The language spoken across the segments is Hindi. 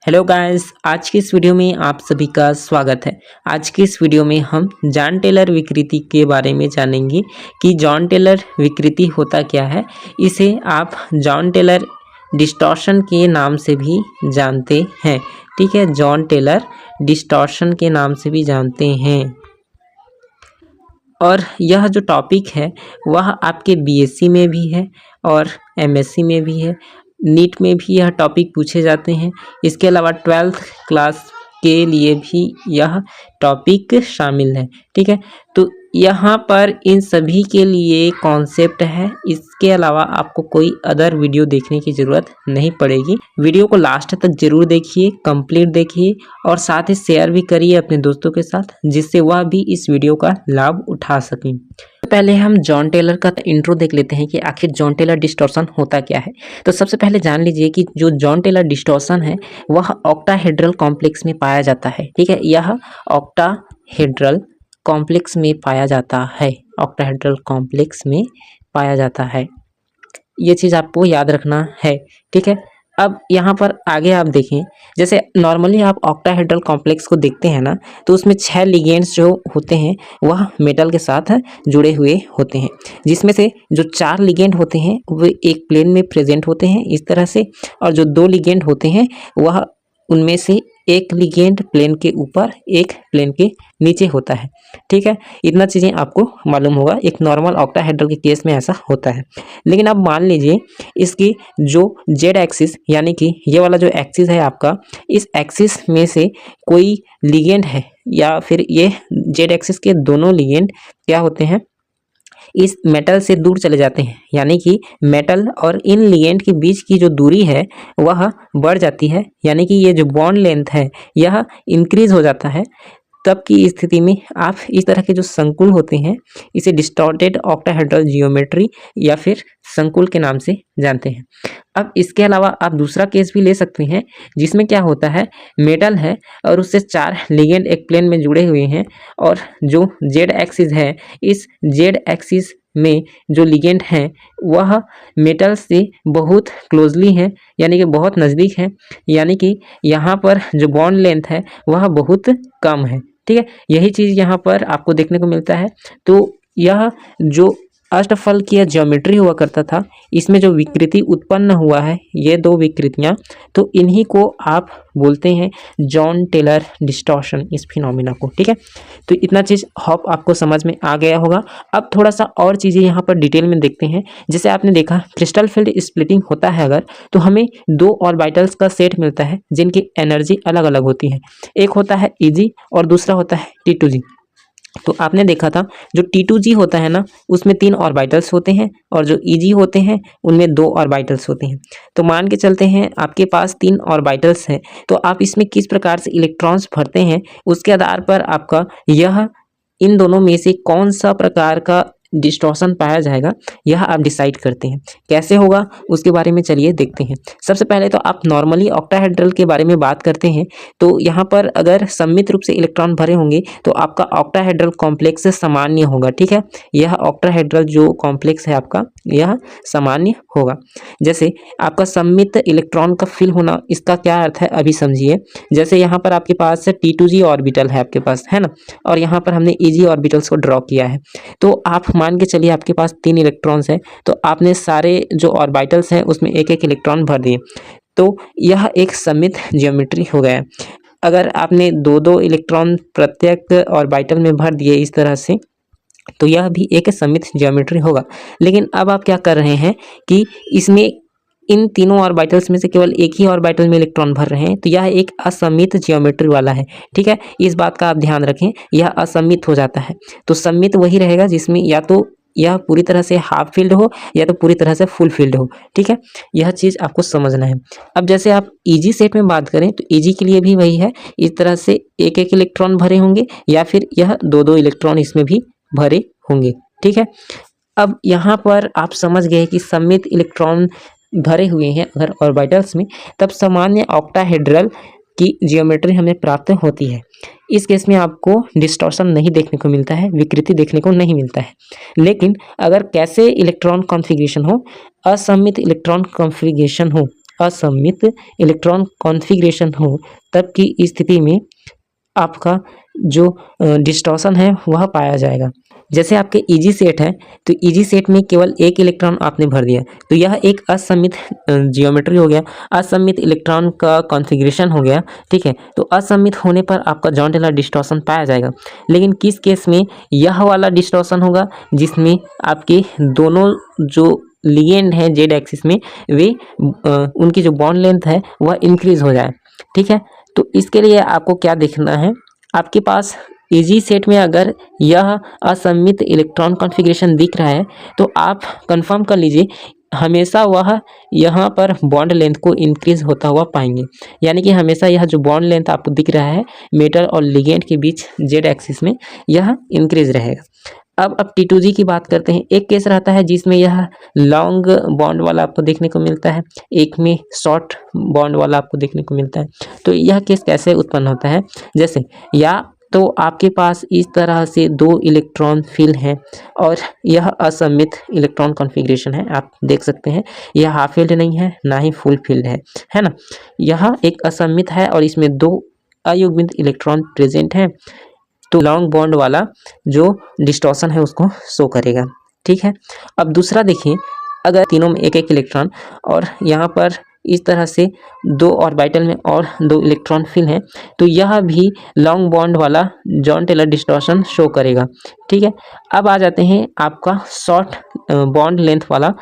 हेलो गाइस, आज की इस वीडियो में आप सभी का स्वागत है। आज की इस वीडियो में हम जॉन टेलर विकृति के बारे में जानेंगे कि जॉन टेलर विकृति होता क्या है। इसे आप जॉन टेलर डिस्टॉर्शन के नाम से भी जानते हैं। ठीक है, जॉन टेलर डिस्टॉर्शन के नाम से भी जानते हैं। और यह जो टॉपिक है वह आपके बीएससी में भी है और एमएससी में भी है। नीट में भी यह टॉपिक पूछे जाते हैं। इसके अलावा 12th क्लास के लिए भी यह टॉपिक शामिल है। ठीक है, तो यहाँ पर इन सभी के लिए कॉन्सेप्ट है। इसके अलावा आपको कोई अदर वीडियो देखने की ज़रूरत नहीं पड़ेगी। वीडियो को लास्ट तक जरूर देखिए, कंप्लीट देखिए और साथ ही शेयर भी करिए अपने दोस्तों के साथ, जिससे वह भी इस वीडियो का लाभ उठा सकें। पहले हम जॉन टेलर का इंट्रो देख लेते हैं कि आखिर जॉन टेलर डिस्टॉर्शन होता क्या है। तो सबसे पहले जान लीजिए कि जो जॉन टेलर डिस्टॉर्शन है वह ऑक्टाहेड्रल कॉम्प्लेक्स में पाया जाता है। ठीक है, यह ऑक्टाहेड्रल कॉम्प्लेक्स में पाया जाता है। ऑक्टाहेड्रल कॉम्प्लेक्स में पाया जाता है, ये चीज़ आपको याद रखना है। ठीक है, अब यहाँ पर आगे आप देखें, जैसे नॉर्मली आप ऑक्टाहेड्रल कॉम्प्लेक्स को देखते हैं ना, तो उसमें 6 लिगेंड्स जो होते हैं वह मेटल के साथ जुड़े हुए होते हैं, जिसमें से जो 4 लिगेंड होते हैं वो एक प्लेन में प्रेजेंट होते हैं इस तरह से, और जो 2 लिगेंड होते हैं वह उनमें से एक लिगेंड प्लेन के ऊपर एक प्लेन के नीचे होता है। ठीक है, इतना चीज़ें आपको मालूम होगा। एक नॉर्मल ऑक्टाहेड्रल के केस में ऐसा होता है। लेकिन अब मान लीजिए इसकी जो जेड एक्सिस यानी कि ये वाला जो एक्सिस है आपका, इस एक्सिस में से कोई लिगेंड है या फिर ये जेड एक्सिस के दोनों लिगेंड क्या होते हैं, इस मेटल से दूर चले जाते हैं। यानी कि मेटल और इन लिगेंड के बीच की जो दूरी है वह बढ़ जाती है, यानी कि ये जो बॉन्ड लेंथ है यह इंक्रीज हो जाता है। तब की स्थिति में आप इस तरह के जो संकुल होते हैं इसे डिस्टॉर्टेड ऑक्टाहेड्रल जियोमेट्री या फिर संकुल के नाम से जानते हैं। अब इसके अलावा आप दूसरा केस भी ले सकते हैं, जिसमें क्या होता है, मेटल है और उससे 4 लिगेंड एक प्लेन में जुड़े हुए हैं, और जो जेड एक्सिस है, इस जेड एक्सिस में जो लिगेंड हैं वह मेटल से बहुत क्लोजली हैं, यानी कि बहुत नज़दीक है, यानी कि यहाँ पर जो बॉन्ड लेंथ है वह बहुत कम है। ठीक है, यही चीज़ यहाँ पर आपको देखने को मिलता है। तो यह जो अष्टफल की ज्योमेट्री हुआ करता था, इसमें जो विकृति उत्पन्न हुआ है, ये 2 विकृतियाँ, तो इन्हीं को आप बोलते हैं जॉन टेलर डिस्टॉर्शन, इस फिनोमिना को। ठीक है, तो इतना चीज़ होप आपको समझ में आ गया होगा। अब थोड़ा सा और चीज़ें यहाँ पर डिटेल में देखते हैं। जैसे आपने देखा क्रिस्टल फील्ड स्प्लिटिंग होता है अगर, तो हमें 2 ऑर्बिटल्स का सेट मिलता है जिनकी एनर्जी अलग अलग होती है। एक होता है Eg और दूसरा होता है T2G। तो आपने देखा था जो T2G होता है ना, उसमें 3 ऑर्बिटल्स होते हैं, और जो Eg होते हैं उनमें 2 ऑर्बिटल्स होते हैं। तो मान के चलते हैं आपके पास 3 ऑर्बिटल्स हैं, तो आप इसमें किस प्रकार से इलेक्ट्रॉन्स भरते हैं उसके आधार पर आपका यह इन दोनों में से कौन सा प्रकार का डिस्टॉर्शन पाया जाएगा यह आप डिसाइड करते हैं। कैसे होगा उसके बारे में चलिए देखते हैं। सबसे पहले तो आप नॉर्मली ऑक्टाहेड्रल के बारे में बात करते हैं, तो यहाँ पर अगर सममित रूप से इलेक्ट्रॉन भरे होंगे तो आपका ऑक्टाहेड्रल कॉम्प्लेक्स सामान्य होगा। ठीक है, यह ऑक्टाहेड्रल जो कॉम्प्लेक्स है आपका यह सामान्य होगा। जैसे आपका सममित इलेक्ट्रॉन का फिल होना, इसका क्या अर्थ है अभी समझिए। जैसे यहाँ पर आपके पास T2G ऑर्बिटल है आपके पास, है ना, और यहाँ पर हमने Eg ऑर्बिटल्स को ड्रॉ किया है। तो आप मान के चलिए आपके पास 3 इलेक्ट्रॉन्स हैं, तो आपने सारे जो ऑर्बिटल्स हैं उसमें एक एक इलेक्ट्रॉन भर दिए, तो यह एक सममित ज्योमेट्री हो गया। अगर आपने 2-2 इलेक्ट्रॉन प्रत्येक ऑर्बिटल में भर दिए इस तरह से, तो यह भी एक सममित ज्योमेट्री होगा। लेकिन अब आप क्या कर रहे हैं कि इसमें इन तीनों ऑर्बिटल्स में से केवल एक ही ऑर्बिटल में इलेक्ट्रॉन भर रहे हैं, तो यह एक असममित ज्योमेट्री वाला है। ठीक है, इस बात का आप ध्यान रखें, यह असममित हो जाता है। तो सममित वही रहेगा जिसमें या तो यह पूरी तरह से हाफ फील्ड हो या तो पूरी तरह से फुल फील्ड हो। ठीक है, यह चीज़ आपको समझना है। अब जैसे आप Eg सेट में बात करें तो Eg के लिए भी वही है, इस तरह से एक एक इलेक्ट्रॉन भरे होंगे या फिर यह 2-2 इलेक्ट्रॉन इसमें भी भरे होंगे। ठीक है, अब यहाँ पर आप समझ गए कि सममित इलेक्ट्रॉन भरे हुए हैं अगर ऑर्बिटल्स में, तब सामान्य ऑक्टाहेड्रल की जियोमेट्री हमें प्राप्त होती है। इस केस में आपको डिस्टॉर्शन नहीं देखने को मिलता है, विकृति देखने को नहीं मिलता है। लेकिन अगर कैसे इलेक्ट्रॉन कॉन्फ़िगरेशन हो, असममित इलेक्ट्रॉन कॉन्फ़िगरेशन हो, असममित इलेक्ट्रॉन कॉन्फ़िगरेशन हो, तब की स्थिति में आपका जो डिस्टॉर्शन है वह पाया जाएगा। जैसे आपके इजी सेट है, तो इजी सेट में केवल एक इलेक्ट्रॉन आपने भर दिया, तो यह एक असममित जियोमेट्री हो गया, असममित इलेक्ट्रॉन का कॉन्फ़िगरेशन हो गया, ठीक है। तो असममित होने पर आपका जॉन टेलर डिस्टॉर्शन पाया जाएगा। लेकिन किस केस में यह वाला डिस्टॉर्शन होगा, जिसमें आपके दोनों जो लिगेंड हैं जेड एक्सिस में, वे उनकी जो बॉन्ड लेंथ है वह इंक्रीज हो जाए, ठीक है। तो इसके लिए आपको क्या देखना है, आपके पास इजी सेट में अगर यह असममित इलेक्ट्रॉन कॉन्फ़िगरेशन दिख रहा है, तो आप कंफर्म कर लीजिए हमेशा वह यहाँ पर बॉन्ड लेंथ को इंक्रीज होता हुआ पाएंगे। यानी कि हमेशा यह जो बॉन्ड लेंथ आपको दिख रहा है मेटल और लिगेंड के बीच जेड एक्सिस में, यह इंक्रीज रहेगा। अब T2G की बात करते हैं। एक केस रहता है जिसमें यह लॉन्ग बॉन्ड वाला आपको देखने को मिलता है, एक में शॉर्ट बॉन्ड वाला आपको देखने को मिलता है। तो यह केस कैसे उत्पन्न होता है, जैसे या तो आपके पास इस तरह से दो इलेक्ट्रॉन फिल हैं और यह असममित इलेक्ट्रॉन कॉन्फ़िगरेशन है, आप देख सकते हैं यह हाफ फिल्ड नहीं है ना ही फुल फिल्ड है ना। यह एक असममित है और इसमें दो अयुग्मित इलेक्ट्रॉन प्रेजेंट हैं, तो लॉन्ग बॉन्ड वाला जो डिस्टॉर्शन है उसको शो करेगा, ठीक है। अब दूसरा देखिए, अगर तीनों में एक एक इलेक्ट्रॉन और यहाँ पर इस तरह से दो ऑर्बिटल में और दो इलेक्ट्रॉन फिल हैं, तो यह भी लॉन्ग बॉन्ड वाला जॉन टेलर डिस्टॉर्शन शो करेगा, ठीक है। अब आ जाते हैं आपका शॉर्ट बॉन्ड लेंथ वाला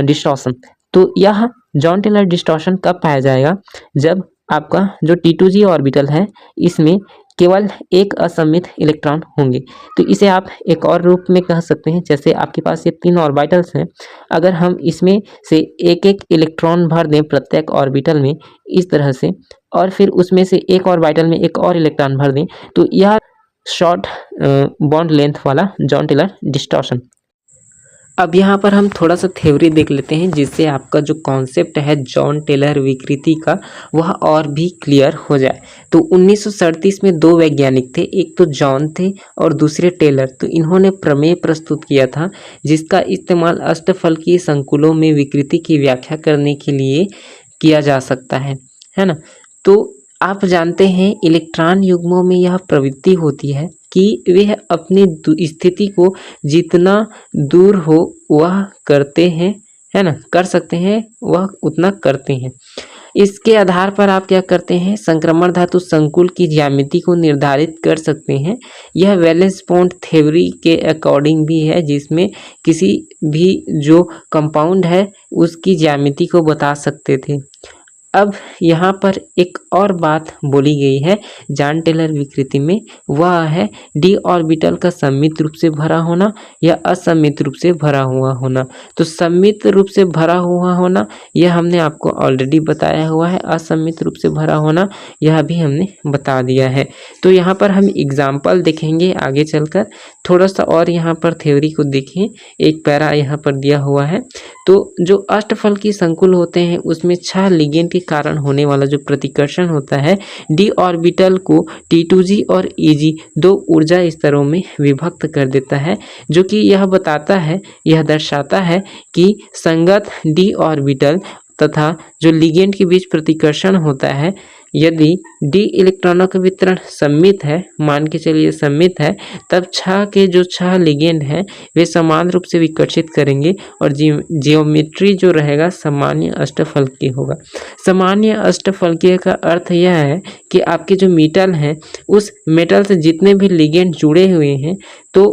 डिस्टॉर्शन। तो यह जॉन टेलर डिस्टॉर्शन कब पाया जाएगा, जब आपका जो T2G ऑर्बिटल है इसमें केवल एक असममित इलेक्ट्रॉन होंगे। तो इसे आप एक और रूप में कह सकते हैं, जैसे आपके पास ये तीन ऑर्बिटल्स हैं, अगर हम इसमें से एक एक इलेक्ट्रॉन भर दें प्रत्येक ऑर्बिटल में इस तरह से, और फिर उसमें से एक ऑर्बिटल में एक और इलेक्ट्रॉन भर दें, तो यह शॉर्ट बॉन्ड लेंथ वाला जॉन टेलर डिस्टॉर्शन। अब यहाँ पर हम थोड़ा सा थ्योरी देख लेते हैं, जिससे आपका जो कॉन्सेप्ट है जॉन टेलर विकृति का वह और भी क्लियर हो जाए। तो 1937 में दो वैज्ञानिक थे, एक तो जॉन थे और दूसरे टेलर। तो इन्होंने प्रमेय प्रस्तुत किया था जिसका इस्तेमाल अष्टफलकीय संकुलों में विकृति की व्याख्या करने के लिए किया जा सकता है ना। तो आप जानते हैं इलेक्ट्रॉन युग्मों में यह प्रवृत्ति होती है कि वह अपनी स्थिति को जितना दूर हो वह करते हैं, है ना, कर सकते हैं वह उतना करते हैं। इसके आधार पर आप क्या करते हैं, संक्रमण धातु संकुल की ज्यामिति को निर्धारित कर सकते हैं। यह वैलेंस बॉन्ड थ्योरी के अकॉर्डिंग भी है, जिसमें किसी भी जो कंपाउंड है उसकी ज्यामिति को बता सकते थे। अब यहाँ पर एक और बात बोली गई है जॉन टेलर विकृति में, वह है डी ऑर्बिटल का सममित रूप से भरा होना या असममित रूप से भरा हुआ होना। तो सममित रूप से भरा हुआ होना यह हमने आपको ऑलरेडी बताया हुआ है, असममित रूप से भरा होना यह भी हमने बता दिया है। तो यहाँ पर हम एग्जाम्पल देखेंगे आगे चलकर, थोड़ा सा और यहाँ पर थ्योरी को देखें, एक पैरा यहाँ पर दिया हुआ है। तो जो अष्टफलकीय संकुल होते हैं उसमें 6 लिगेंड के कारण होने वाला जो प्रतिकर्षण होता है डी ऑर्बिटल को T2G और EG दो ऊर्जा स्तरों में विभक्त कर देता है, जो कि यह बताता है, यह दर्शाता है कि संगत डी ऑर्बिटल तथा जो लिगेंड के बीच प्रतिकर्षण होता है, यदि डी इलेक्ट्रॉनों का वितरण सममित है, मान के चलिए सममित है, तब 6 के जो 6 लिगेंड हैं वे समान रूप से विकर्षित करेंगे और जियोमेट्री जो रहेगा सामान्य अष्टफलकीय होगा। सामान्य अष्टफलकीय का अर्थ यह है कि आपके जो मेटल हैं उस मेटल से जितने भी लिगेंड जुड़े हुए हैं, तो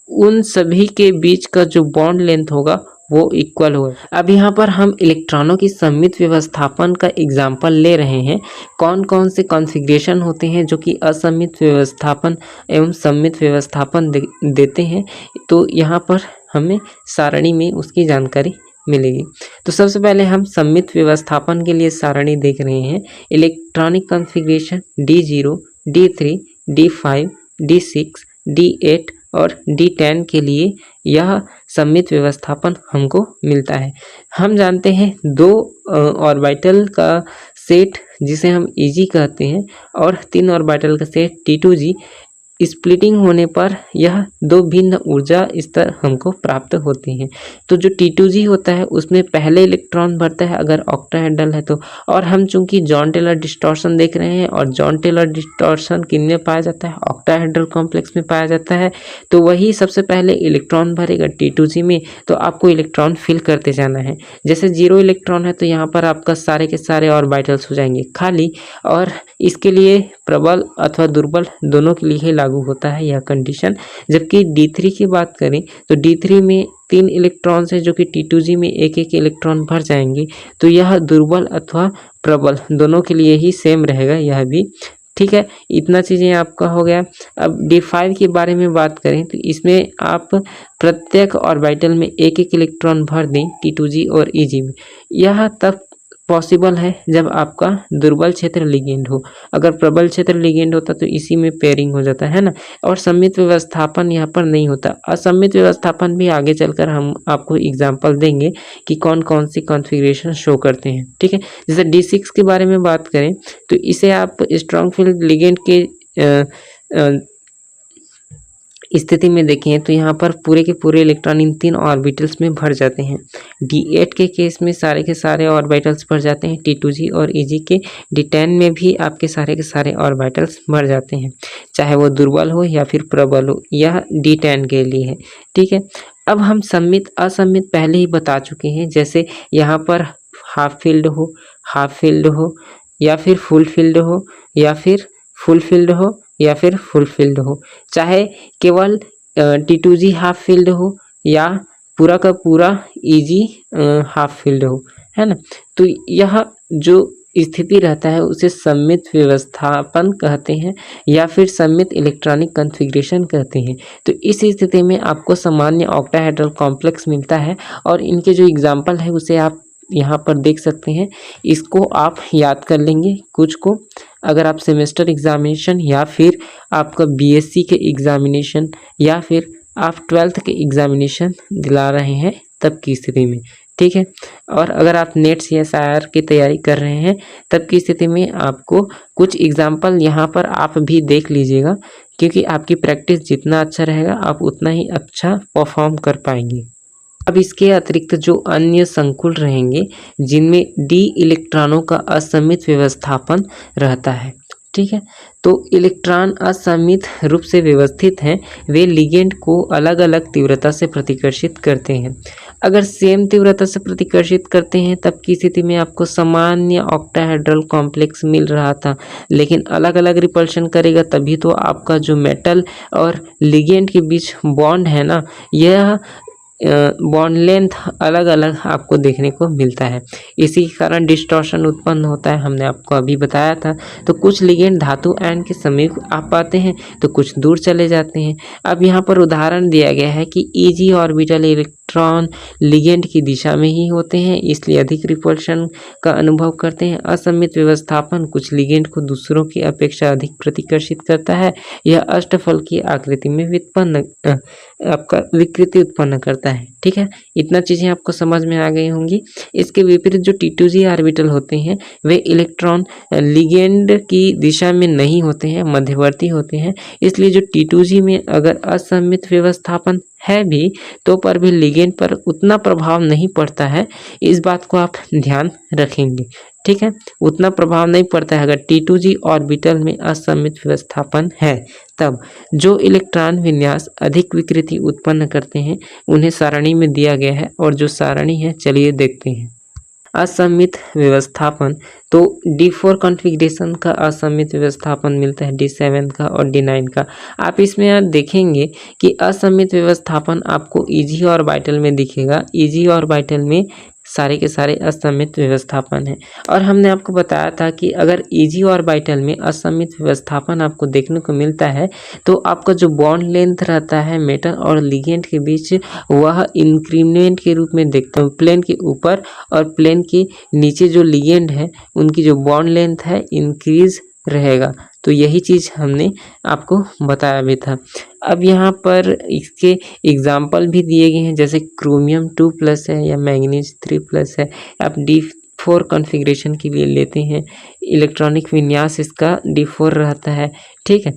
उन सभी के बीच का जो बॉन्ड लेंथ होगा वो इक्वल हो। अब यहाँ पर हम इलेक्ट्रॉनों की सममित व्यवस्थापन का एग्जाम्पल ले रहे हैं। कौन कौन से कॉन्फ़िगरेशन होते हैं जो कि असममित व्यवस्थापन एवं सममित व्यवस्थापन देते हैं, तो यहाँ पर हमें सारणी में उसकी जानकारी मिलेगी। तो सबसे पहले हम सममित व्यवस्थापन के लिए सारणी देख रहे हैं। Electronic configuration D0, D3, D5, D6, D8 और D10 के लिए यह सममित व्यवस्थापन हमको मिलता है। हम जानते हैं दो ऑर्बिटल का सेट जिसे हम EG कहते हैं और 3 ऑर्बिटल का सेट T2G स्प्लिटिंग होने पर यह दो भिन्न ऊर्जा स्तर हमको प्राप्त होते हैं। तो जो T2G होता है उसमें पहले इलेक्ट्रॉन भरता है अगर ऑक्टाहेड्रल है तो, और हम चूंकि जॉन टेलर डिस्टॉर्शन देख रहे हैं और जॉन टेलर डिस्टॉर्शन किन में पाया जाता है, ऑक्टाहेड्रल कॉम्प्लेक्स में पाया जाता है, तो वही सबसे पहले इलेक्ट्रॉन भरेगा T2G में। तो आपको इलेक्ट्रॉन फिल करते जाना है। जैसे 0 इलेक्ट्रॉन है तो यहाँ पर आपका सारे के सारे ऑर्बिटल्स हो जाएंगे खाली, और इसके लिए प्रबल अथवा दुर्बल दोनों के लिए ही लागू होता है यह कंडीशन। जबकि D3 की बात करें तो D3 में 3 इलेक्ट्रॉन्स है जो कि T2G में एक एक इलेक्ट्रॉन भर जाएंगे, तो यह दुर्बल अथवा प्रबल दोनों के लिए ही सेम रहेगा यह भी। ठीक है, इतना चीज़ें आपका हो गया। अब D5 के बारे में बात करें तो इसमें आप प्रत्येक ऑर्बिटल में एक एक इलेक्ट्रॉन भर दें T2G और EG में। यह तब पॉसिबल है जब आपका दुर्बल क्षेत्र लिगेंड हो। अगर प्रबल क्षेत्र लिगेंड होता तो इसी में पेयरिंग हो जाता है ना। और सममित व्यवस्थापन यहाँ पर नहीं होता। असममित व्यवस्थापन भी आगे चलकर हम आपको एग्जांपल देंगे कि कौन कौन सी कॉन्फ़िगरेशन शो करते हैं। ठीक है, जैसे D6 के बारे में बात करें तो इसे आप स्ट्रॉन्ग फील्ड लिगेंड के स्थिति में देखें तो यहाँ पर पूरे के पूरे इलेक्ट्रॉन इन 3 ऑर्बिटल्स में भर जाते हैं। D8 के केस में सारे के सारे ऑर्बिटल्स भर जाते हैं T2G और EG के। D10 में भी आपके सारे के सारे ऑर्बिटल्स भर जाते हैं, चाहे वो दुर्बल हो या फिर प्रबल हो। यह D10 के लिए है। ठीक है, अब हम सममित असममित पहले ही बता चुके हैं। जैसे यहाँ पर हाफ फील्ड हो या फिर फुल फील्ड हो या फिर फुल फील्ड हो या फिर फुल फील्ड हो, चाहे केवल T2G हाफ फील्ड हो या पूरा का पूरा EG हाफ फील्ड हो, है ना। तो यह जो स्थिति रहता है उसे सममित व्यवस्थापन कहते हैं या फिर सममित इलेक्ट्रॉनिक कॉन्फ़िगरेशन कहते हैं। तो इस स्थिति में आपको सामान्य ऑक्टाहेड्रल कॉम्प्लेक्स मिलता है, और इनके जो एग्जाम्पल है उसे आप यहाँ पर देख सकते हैं। इसको आप याद कर लेंगे कुछ को, अगर आप सेमेस्टर एग्जामिनेशन या फिर आपका BSc के एग्जामिनेशन या फिर आप 12th के एग्जामिनेशन दिला रहे हैं तब की स्थिति में। ठीक है, और अगर आप नेट CSIR की तैयारी कर रहे हैं तब की स्थिति में आपको कुछ एग्जाम्पल यहाँ पर आप भी देख लीजिएगा, क्योंकि आपकी प्रैक्टिस जितना अच्छा रहेगा आप उतना ही अच्छा परफॉर्म कर पाएंगे। अब इसके अतिरिक्त जो अन्य संकुल रहेंगे जिनमें D इलेक्ट्रॉनों का असममित व्यवस्थापन रहता है। ठीक है, तो इलेक्ट्रॉन असममित रूप से व्यवस्थित हैं, वे लिगेंड को अलग अलग तीव्रता से प्रतिकर्षित करते हैं। अगर सेम तीव्रता से प्रतिकर्षित करते हैं तब की स्थिति में आपको सामान्य ऑक्टाहेड्रल कॉम्प्लेक्स मिल रहा था, लेकिन अलग अलग रिपल्शन करेगा तभी तो आपका जो मेटल और लिगेंड के बीच बॉन्ड है ना, यह बॉन्ड लेंथ अलग अलग आपको देखने को मिलता है। इसी के कारण डिस्टॉर्शन उत्पन्न होता है, हमने आपको अभी बताया था। तो कुछ लिगेंड धातु आयन के समीप आ पाते हैं तो कुछ दूर चले जाते हैं। अब यहाँ पर उदाहरण दिया गया है कि EG ऑर्बिटल इलेक्ट्रॉन लिगेंड की दिशा में ही होते हैं, इसलिए अधिक रिपल्शन का अनुभव करते हैं। असममित व्यवस्थापन कुछ लिगेंड को दूसरों की अपेक्षा अधिक प्रतिकर्षित करता है। यह अष्टफल की आकृति में आपका विकृति उत्पन्न करता है। ठीक है, इतना चीज़ें आपको समझ में आ गई होंगी। इसके विपरीत जो T2G ऑर्बिटल होते हैं वे इलेक्ट्रॉन लिगेंड की दिशा में नहीं होते हैं, मध्यवर्ती होते हैं। इसलिए जो T2G में अगर असममित व्यवस्थापन है भी तो पर भी लिगेंड पर उतना प्रभाव नहीं पड़ता है, इस बात को आप ध्यान रखेंगे। ठीक है, उतना प्रभाव नहीं पड़ता है अगर T2G ऑर्बिटल में असममित व्यवस्थापन है। तब जो इलेक्ट्रॉन विन्यास अधिक विकृति उत्पन्न करते हैं उन्हें सारणी में दिया गया है, और जो सारणी है चलिए देखते हैं। असममित व्यवस्थापन, तो D4 कॉन्फ़िगरेशन का असममित व्यवस्थापन मिलता है, D7 का और D9 का। आप इसमें आप देखेंगे कि असममित व्यवस्थापन आपको EG ऑर्बिटल में दिखेगा। EG ऑर्बिटल में सारे के सारे असममित व्यवस्थापन है, और हमने आपको बताया था कि अगर EG ऑर्बिटल में असममित व्यवस्थापन आपको देखने को मिलता है तो आपका जो बॉन्ड लेंथ रहता है मेटल और लिगेंड के बीच वह इंक्रीमेंट के रूप में देखते हैं। प्लेन के ऊपर और प्लेन के नीचे जो लिगेंड है उनकी जो बॉन्ड लेंथ है इंक्रीज रहेगा। तो यही चीज़ हमने आपको बताया भी था। अब यहाँ पर इसके एग्जाम्पल भी दिए गए हैं, जैसे क्रोमियम 2+ है या मैंगनीज 3+ है। आप D4 कॉन्फ़िगरेशन के लिए लेते हैं, इलेक्ट्रॉनिक विन्यास इसका D4 रहता है। ठीक है,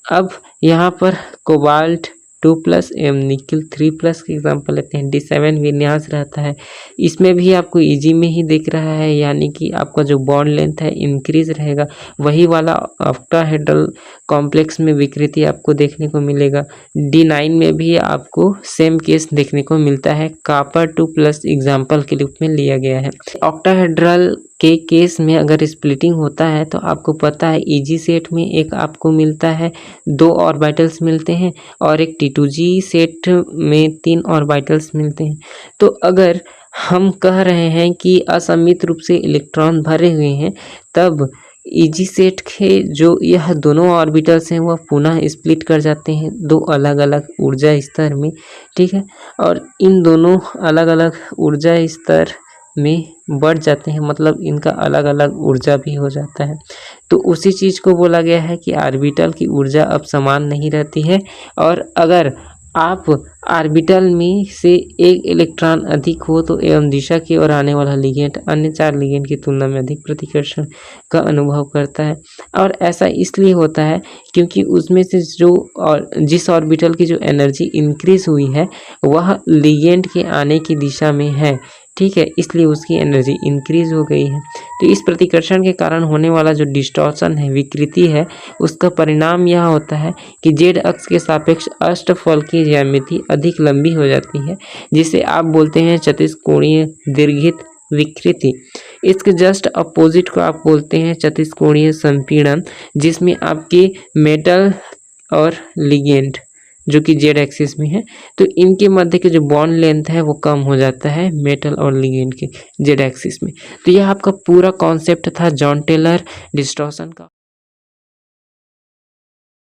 अब यहाँ पर कोबाल्ट 2+ एवं निकिल 3+ के एग्जाम्पल लेते हैं। D7 विन्यास रहता है, इसमें भी आपको इजी में ही दिख रहा है, यानी कि आपका जो बॉन्ड लेंथ है इंक्रीज रहेगा। वही वाला ऑक्टाहेड्रल कॉम्प्लेक्स में विकृति आपको देखने को मिलेगा। D9 में भी आपको सेम केस देखने को मिलता है, कॉपर 2+ एग्जाम्पल के रूप में लिया गया है। ऑक्टाहेड्रल के केस में अगर स्प्लिटिंग होता है तो आपको पता है EG सेट में एक आपको मिलता है 2 ऑर्बिटल्स मिलते हैं और एक T2G सेट में 3 ऑर्बिटल्स मिलते हैं। तो अगर हम कह रहे हैं कि असममित रूप से इलेक्ट्रॉन भरे हुए हैं, तब EG सेट के जो यह दोनों ऑर्बिटल्स हैं वह पुनः स्प्लिट कर जाते हैं 2 अलग अलग ऊर्जा स्तर में, ठीक है। और इन दोनों अलग अलग ऊर्जा स्तर में बढ़ जाते हैं, मतलब इनका अलग अलग ऊर्जा भी हो जाता है। तो उसी चीज़ को बोला गया है कि ऑर्बिटल की ऊर्जा अब समान नहीं रहती है, और अगर आप ऑर्बिटल में से एक इलेक्ट्रॉन अधिक हो तो एवं दिशा की ओर आने वाला लिगेंड अन्य 4 लिगेंड की तुलना में अधिक प्रतिकर्षण का अनुभव करता है। और ऐसा इसलिए होता है क्योंकि उसमें से जो और जिस ऑर्बिटल की जो एनर्जी इंक्रीज हुई है वह लिगेंड के आने की दिशा में है, ठीक है, इसलिए उसकी एनर्जी इंक्रीज हो गई है। तो इस प्रतिकर्षण के कारण होने वाला जो डिस्टॉर्शन है, विकृति है, उसका परिणाम यह होता है कि जेड अक्ष के सापेक्ष अष्टफल की ज्यामिति अधिक लंबी हो जाती है, जिसे आप बोलते हैं चतुष्कोणीय दीर्घित विकृति। इसके जस्ट अपोजिट को आप बोलते हैं चतुष्कोणीय संपीड़न, जिसमें आपके मेटल और लिगेंड जो कि जेड एक्सिस में है, तो इनके मध्य के जो बॉन्ड लेंथ है वो कम हो जाता है मेटल और लिगेंड के जेड एक्सिस में। तो यह आपका पूरा कॉन्सेप्ट था जॉन टेलर डिस्टॉर्शन का।